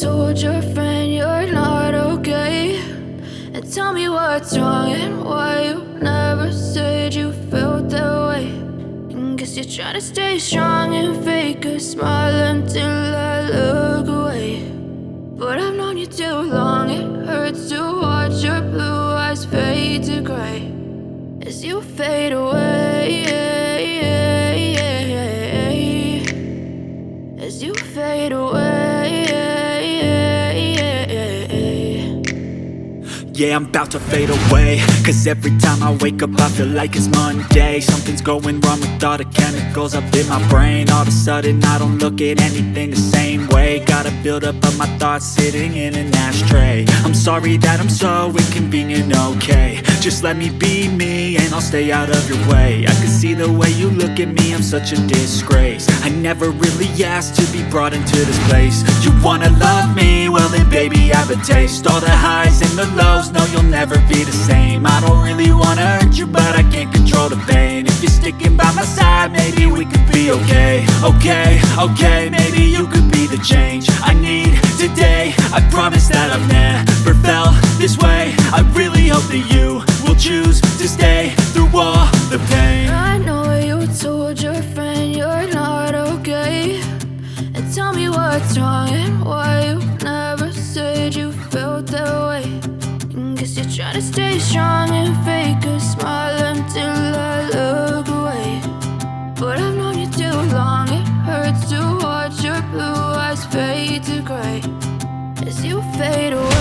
told your friend you're not okay, and tell me what's wrong and why you never said you felt that way. And guess you're trying to stay strong and fake a smile until I look away. But I've known you too long, it hurts to watch your blue eyes fade to gray as you fade away, as you fade away. Yeah, I'm about to fade away, cause every time I wake up I feel like it's Monday. Something's going wrong with all the chemicals up in my brain. All of a sudden I don't look at anything the same way. Gotta build up of my thoughts sitting in an ashtray. I'm sorry that I'm so inconvenient, okay. Just let me be me and I'll stay out of your way. I can see the way you look at me, I'm such a disgrace. I never really asked to be brought into this place. You wanna love me? Well then baby I have a taste. All the highs and the lows, no you'll never be the same. I don't really wanna hurt you but I can't control the pain. If you're sticking by my side maybe we could be okay. Okay, maybe you could be the change I need today. I promise that I've never felt this way. I really hope that you will choose to stay through all the pain. I know you told your friend you're not okay, and tell me what's wrong and why you never said you felt that way. And guess you're trying to stay strong and fake a smile until I look away. But I've known you too long, it hurts to watch your blue eyes fade to gray as you fade away.